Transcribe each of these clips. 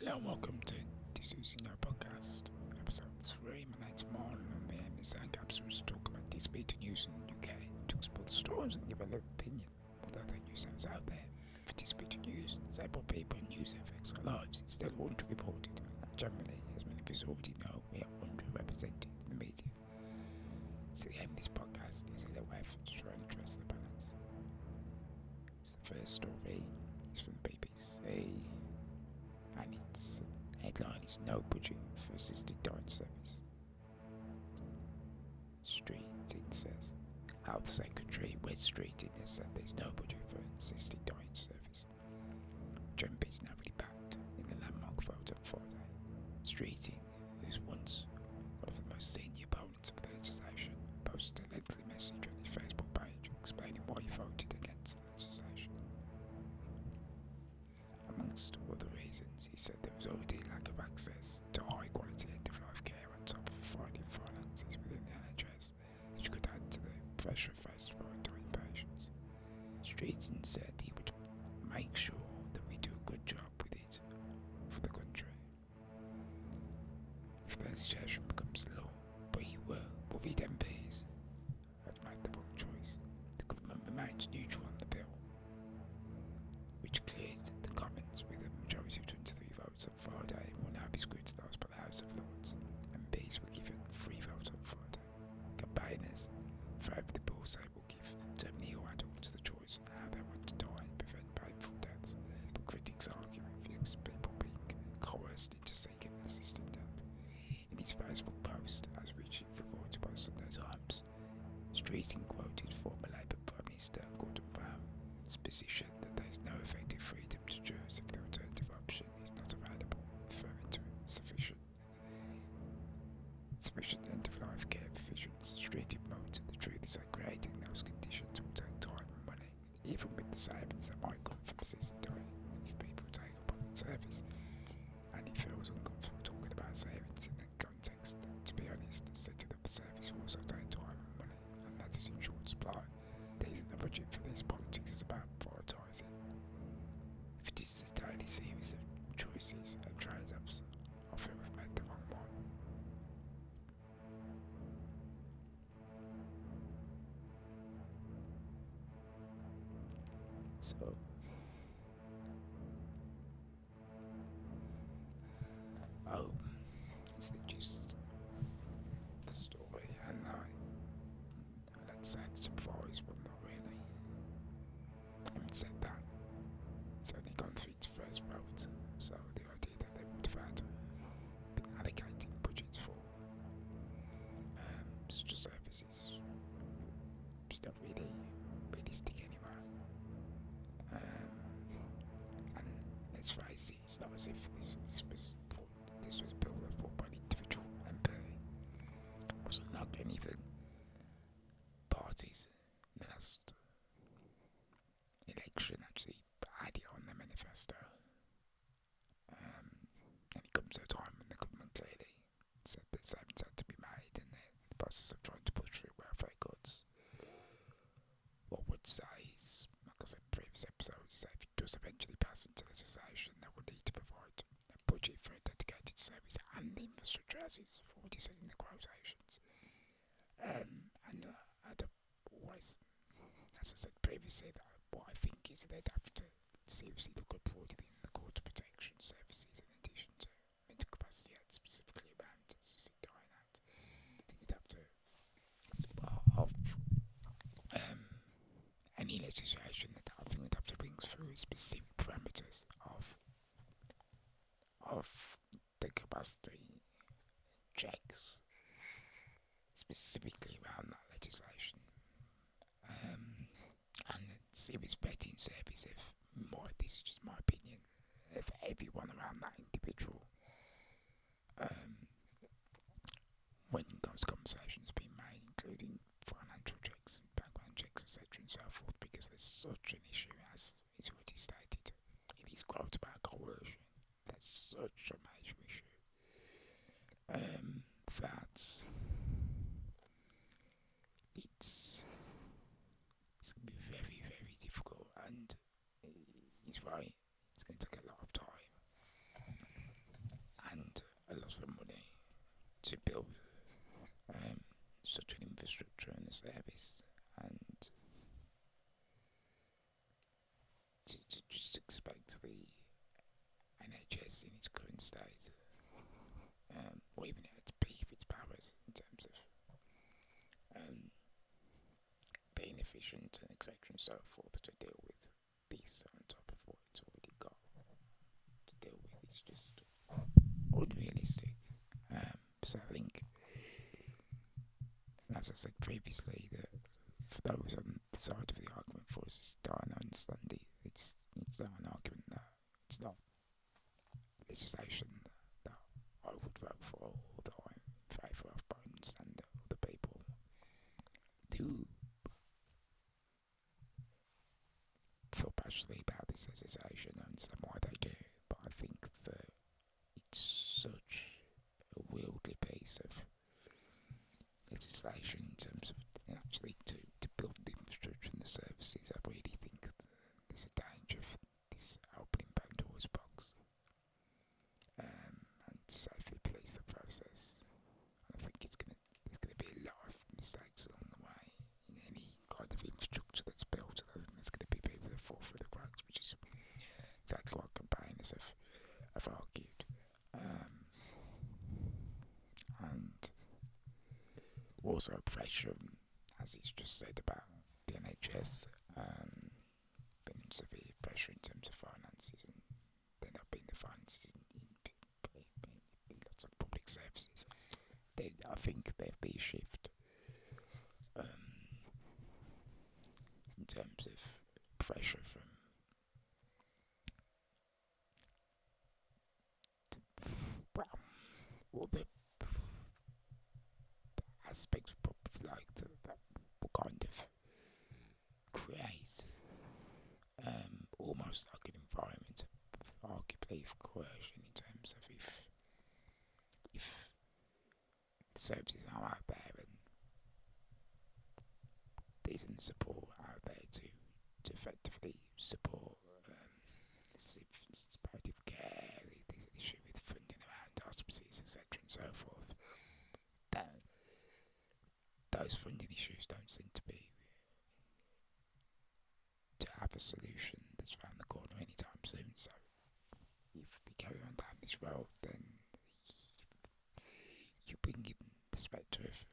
Hello, welcome to DisNewsYouKnowEpisode3, episode 3. My name's Marlon, and the aim is that capsules talk about disputed news in the UK, to explore the stories and give a little opinion of the other news that's out there. For disputed news, disabled people and news that affects our lives is still underreported, and generally, as many of us already know, we are underrepresented in the media. So the aim of this podcast is a little effort to try and address the balance. It's the first story, it's from the BBC, and its headline is "No Budget for Assisted Dying Service." Streeting says, Health Secretary Wes Streeting has said there's no budget for an assisted dying service, which MPs now really backed in the landmark vote on Friday. Streeting, who's once one of the most senior opponents of the legislation, posted a lengthy message on his Facebook page explaining why he voted against the legislation. Amongst other reasons, he said there was already a lack of access to high quality end-of-life care on top of finding finances within the NHS, which could add to the pressure faced by dying patients. Streeton said he would make sure that we do a good job with it for the country. If the legislation becomes law, but he were worried MPs had made the wrong choice. The government remains neutral on the bill, which cleared the Commons with a majority of 23 votes on Friday and will now be scrutinised by the House of Lords. MPs were given 3 votes on Friday. Campaigners favoured the bill say will give terminally ill adults the choice of how they want to die and prevent painful deaths, but critics argue it risks people being coerced into seeking an assisted death. In his Facebook post, as Richard reported by the Sunday Times, Streeting quoted former Labour Prime Minister Gordon Brown's position that there is no effective freedom to choose if the alternative option is not available, referring to sufficient end-of-life care provisions. Streeting wrote, the truth is that creating those conditions will take time and money, even with the savings that might come from assisted dying if people take up on the service. And he feels uncomfortable talking about savings in the context. To be honest, setting up a service will also take time and money, and that is in short supply. There isn't a budget for this. Politics is about prioritising. If it is a daily series of choices and trade-offs, I feel we've made the wrong one. So, it's the gist of the story, and let's say it's surprised, but not really. Having said that, it's only gone through its first vote, so the idea that they would have had been allocating budgets for such a service is not really realistic anyway. And let's face it, it's not as if this was built up by an individual MP. It wasn't like anything parties in the last election actually had it on their manifesto. And it comes at a time when the government clearly said that savings had to be made, and the process of trying to push through welfare cuts. What I would say is, like I said in previous episodes, that if it does eventually pass into legislation, they will need to provide a budget for a dedicated service and the infrastructure, as is already said in the quotations. I'd always, as I said previously, that what I think is they'd have to seriously look at broadening the court protection services in addition to mental capacity act, specifically around assisted dying act. I think you'd have to, as part of any legislation, that I think they'd have to bring through specific parameters of the capacity checks, specifically around that legislation, and serious vetting service. This is just my opinion, if everyone around that individual, when those conversations being made, including financial checks, background checks, etc., and so forth, because there's such an issue, as is already stated in his quote about coercion. That's such a major issue. That it's going to be very, very difficult, and he's right, it's going to take a lot of time. to build such an infrastructure and a service, and to just expect the NHS in its current state, or even at its peak of its powers in terms of being efficient and etc. and so forth, to deal with this on top of what it's already got to deal with is just unrealistic. So I think, as I said previously, that for those on the side of the argument for us, I understand it's not an argument that it's not legislation that I would vote for or that I'm in favour of, but I understand that other people do feel passionately about this legislation. I understand why they do, but I think that it's such a wieldy piece of legislation in terms of actually to build the infrastructure and the services. I really think that there's a danger of this opening Pandora's box, and safely police the process. I think there's going to be a lot of mistakes along the way in any kind of infrastructure that's built. I think there's going to be people that fall through the cracks, which is exactly what campaigners have argued. And also pressure, as he's just said, about the NHS, been severe pressure in terms of finances, and there not being the finances in lots of public services. I think there'll be a shift in terms of pressure from all the aspects like that will kind of create almost like an environment, arguably, of coercion in terms of if the services are out there and there isn't support out there to effectively support palliative care, there's an issue with funding around hospices, etc. and so forth. Those funding issues don't seem to have a solution that's round the corner anytime soon. So if we carry on down this road, then you bring in the spectre of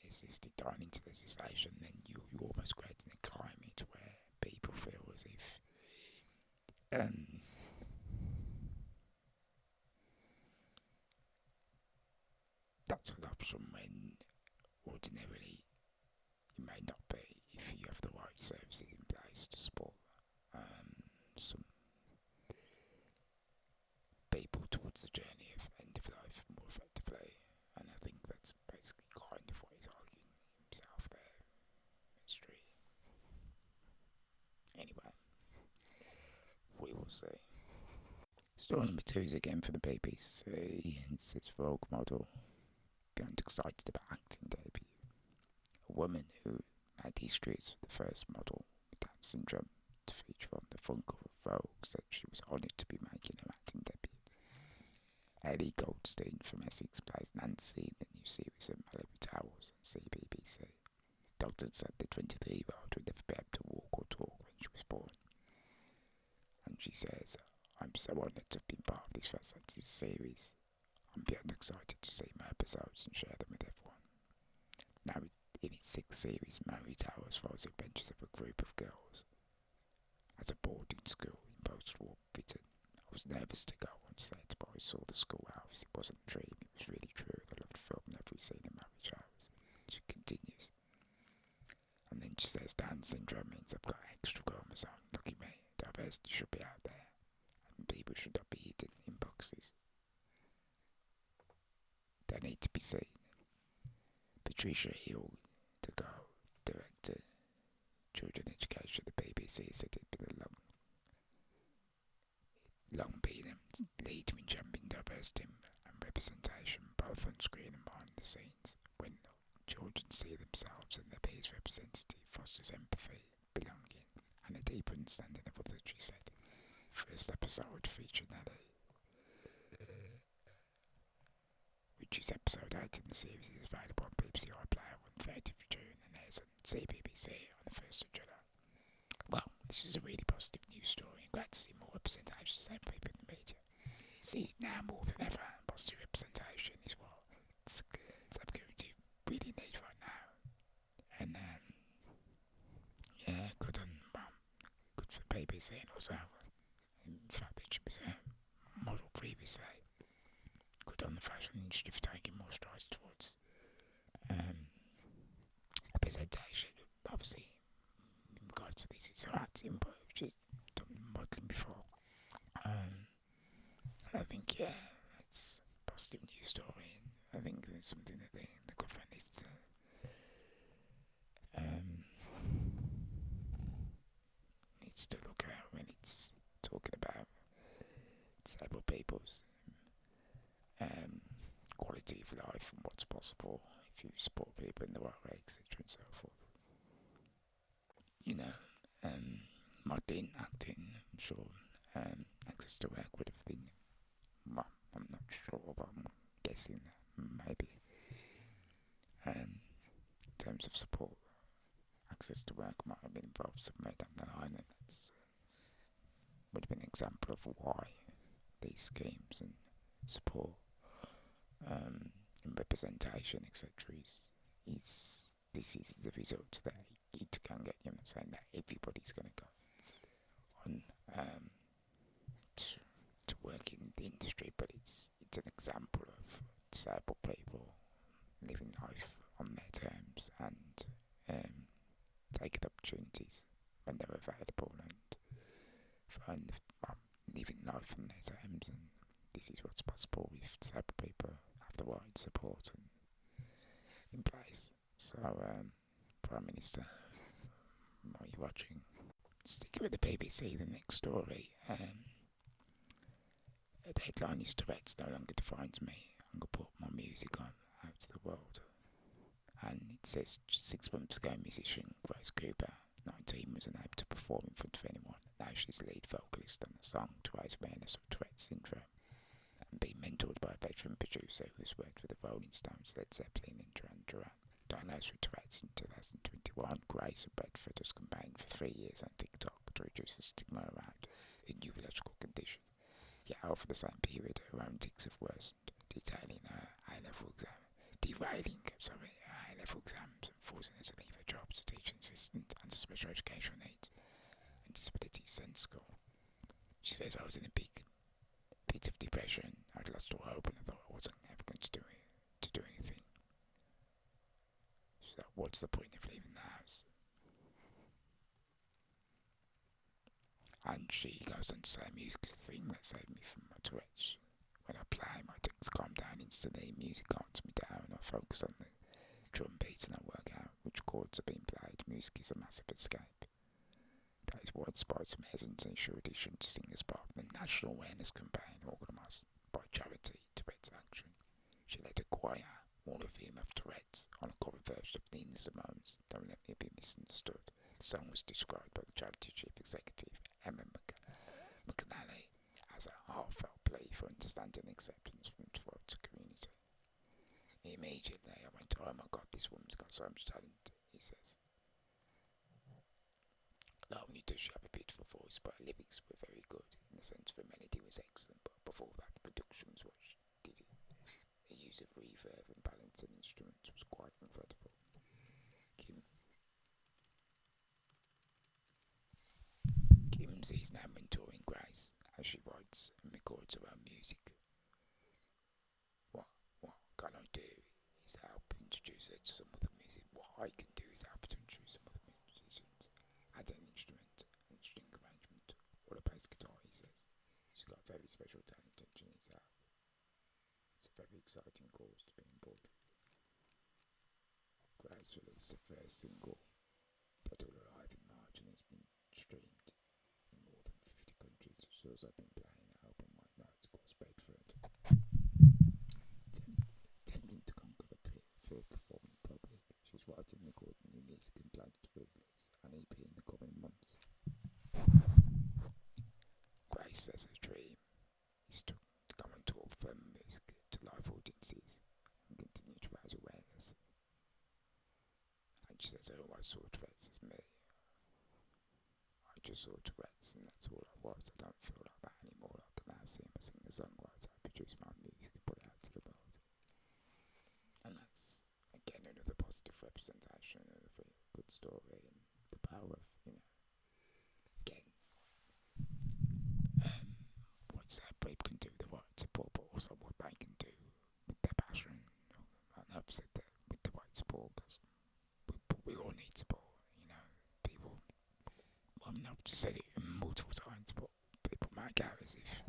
assisted dying into legislation, then you're almost creating a climate where people feel as if that's an option when ordinarily it may not be, if you have the right services in place to support some people towards the journey of end of life more effectively. And I think that's basically kind of what he's arguing himself there. Mystery. Anyway, we will see. Story number 2 is again for the BBC. It's its Rogue model. Beyond excited about acting debut. A woman who had history as the first model with Down syndrome to feature on the front cover of Vogue said she was honoured to be making her acting debut. Ellie Goldstein from Essex plays Nancy in the new series of Mallory Towers on CBBC. Doctors said the 23-year-old would never be able to walk or talk when she was born. And she says, "I'm so honoured to have been part of this fascinating series. I'm beyond excited to see my episodes and share them with everyone." Now, in its 6th series, Mallory Towers follows the adventures of a group of girls at a boarding school in post-war Britain. I was nervous to go on set, but I saw the schoolhouse. It wasn't a dream, it was really true. I loved filming every scene of Mallory Towers. She continues. And then she says, Down syndrome means I've got an extra chromosome. Lucky me. Diversity should be out there, and people should not be hidden in boxes. They need to be seen. Patricia Hill, to go, director, children education at the BBC, said it'd been a long been a leader in championing diversity and representation, both on screen and behind the scenes. When children see themselves and their peers represented, it fosters empathy, belonging, and a deeper understanding of others, she said. First episode featured Nelly, which is episode 8 in the series, is available on BBC iPlayer on 30th of June and airs on CBBC on the 1st of July. Well, this is a really positive news story and glad to see more representation of same people in the media. See, now more than ever, positive representation is what some community really need right now. And yeah, good for the BBC and also, in fact, it should be a model previously. Good on the fashion industry for taking more strides towards representation. Obviously, in regards to this, it's acting, but which is done modelling before. I think, yeah, it's a positive news story, and I think it's something that the government needs to look at when it's talking about disabled people's quality of life and what's possible if you support people in the right way, etc. and so forth. You know, modelling, acting, I'm sure access to work would have been, well, I'm not sure, but I'm guessing maybe. In terms of support, access to work might have been involved somewhere down the line, and that's would have been an example of why these schemes and support and representation, etc. is this is the result that it can get. I'm not saying that everybody's going to go on to work in the industry, but it's an example of disabled people living life on their terms and taking opportunities when they're available and living life on their terms. And this is what's possible if disabled people have the right support in place. So, Prime Minister, are you watching? Sticking with the BBC, the next story. The headline is Tourette's no longer defines me. I'm going to put my music on out to the world. And it says 6 months ago, musician Grace Cooper, 19, was unable to perform in front of anyone. Now she's lead vocalist on the song to raise awareness of Tourette's syndrome and being mentored by a veteran producer who's worked with the Rolling Stones, Led Zeppelin and Duran Duran. Diagnosed with Tourette's in 2021, Grace of Bedford has campaigned for 3 years on TikTok to reduce the stigma around a neurological condition. Yet over the same period, her own tics have worsened, derailing her high-level exams and forcing her to leave her job as a teaching assistant and a special educational needs and disabilities centre school. She says, I was in a bit of depression. I'd lost all hope and I thought I wasn't ever going to do anything. So what's the point of leaving the house? And she goes on to say, music is the thing that saved me from my Tourette's. When I play, my tics calm down instantly, music calms me down, I focus on the drum beats and I work out which chords are being played. Music is a massive escape. That is what inspired some hesitancy audition to sing as part of the national awareness campaign organised by charity Tourette's Action. She led a choir, all of whom have Tourette's, on a cover version of Nina Simone's Don't Let Me Be Misunderstood. The song was described by the charity chief executive, Emma McAnally, as a heartfelt plea for understanding and acceptance from the Tourette's community. Immediately I went, oh my god, this woman's got so much talent, he says. Not only does she have a beautiful voice, but her lyrics were very good, in the sense the melody was excellent, but before that the production was what she did it. The use of reverb and balancing instruments was quite incredible. Kimsey is now mentoring Grace as she writes and records her own music. What can I do is help introduce her to some other music. What I can do is help to introduce some other musicians. Add an instrument, and string arrangement, or a bass guitar, he says. She's got a very special talent and she needs help. It's a very exciting cause to be on board with. Grace released her first single, Dead or Alive, in March and has been streamed in more than 50 countries. She's also been playing an album right now, it's called Bedford. Attempting to conquer the fear of performing in public, she's writing and recording new music and planning to release an EP in the coming months. Grace says her dream is to come and tour film music to live audiences saw Tourette's as me. I just saw Tourette's and that's all I was. I don't feel like that anymore. I can now see my singer-songwriter. I produce my music and put it out to the world. And that's, again, another positive representation of a good story and the power of, again, what people can do the right support, but also what they can do with their passion. And I've said that with the right support, because we all need support, people, I've just said it multiple times, but people might go as if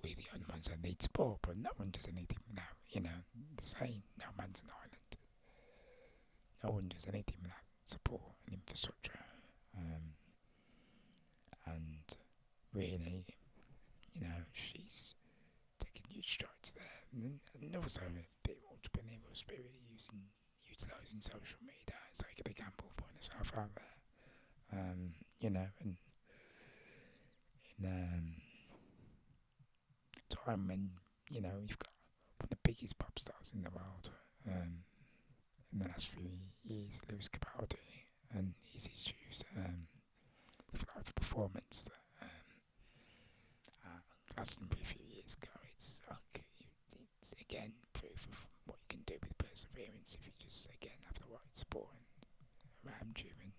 we're the only ones that need support, but no one does anything without, the saying, no man's an island. No one does anything without support and infrastructure. And really, she's taking huge strides there. And also a bit of entrepreneurial spirit, utilising social media, taking a gamble, putting herself out there. And in a time when, you've got one of the biggest pop stars in the world, in the last few years, Lewis Capaldi, and his issues with live performance that lasting for a few years ago. It's again proof of what you can do with perseverance if you just again have the right support around you and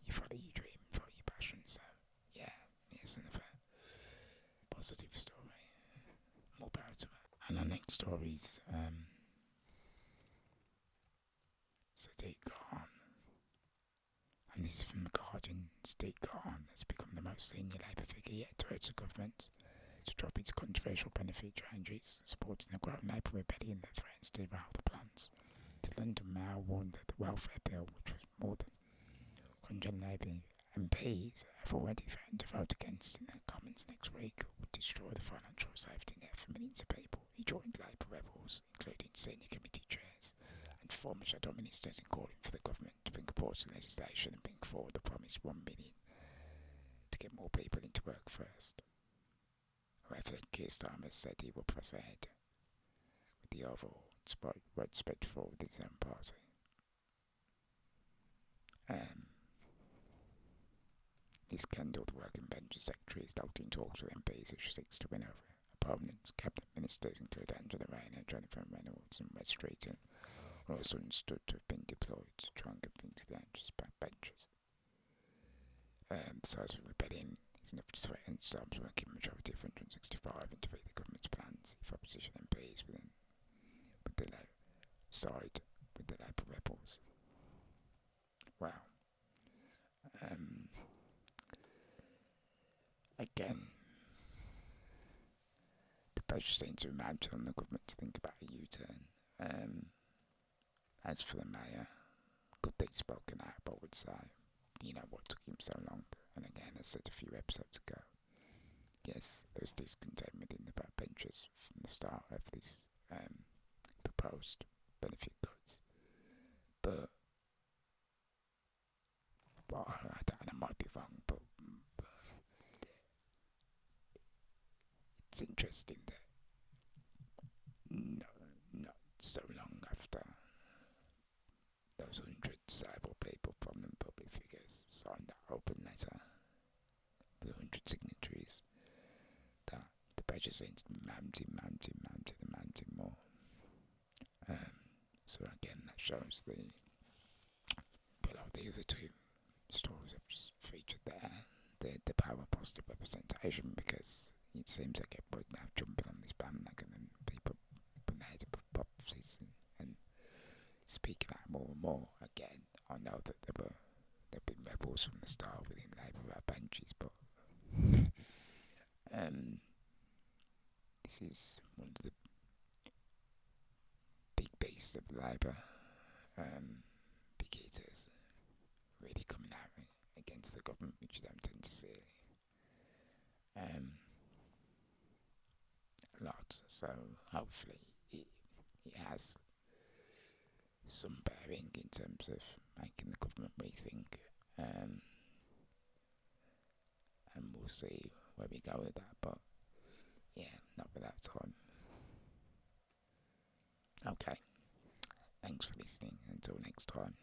you follow your dream, follow your passion. So it's another positive story. More power to it. And our next story is Sadiq Khan. And this is from The Guardian. Sadiq Khan has become the most senior Labour figure yet to urge the government to drop its controversial benefit changes, supporting a growing Labour rebellion that threatens to derail the plans. The London Mail warned that the welfare bill, which was more than 100 Labour MPs have already threatened to vote against in their Commons next week, would destroy the financial safety net for millions of people. He joined Labour rebels, including senior committee chairs and former shadow ministers, in calling for the government to bring forward legislation and bring forward the promised 1 million to get more people into work first. However, Keir Starmer said he will press ahead with the overall widespread forward with his own party. This Kendall, the Working Pensions Secretary, is locked in talks with MPs as she seeks to win over opponents. Cabinet ministers include Angela Rayner, Jonathan Reynolds and Wes Streeton are also understood to have been deployed to try and convince the anxious backbenchers. The size of the rebellion is enough to threaten Starmer's working majority of 165 and defeat the government's plans if opposition MPs with the side with the Labour rebels. Wow. Again, the pressure seems to be mounted on the government to think about a U-turn. As for the mayor, good that he's spoken out, but I would say, what took him so long? And again, as I said a few episodes ago, yes, there was discontent within the backbenchers from the start of this proposed benefit cuts. But and I might be wrong, but it's interesting that not so long after those 100 disabled people, prominent public figures, signed that open letter with 100 signatories, that the pressure seems to be mounting more. So again, that shows below the other two stories I've just featured there, the power of positive representation, because it seems like everybody now jumping on this bandwagon and people putting their head above policies and speaking out more and more. Again, I know that there've been rebels from the start within Labour benches, but this is one of the big beasts of Labour, big hitters, really coming out against the government, which you don't tend to see a lot. So hopefully it has some bearing in terms of making the government rethink, and we'll see where we go with that, but not without time. Okay, thanks thanks for listening. Until next time.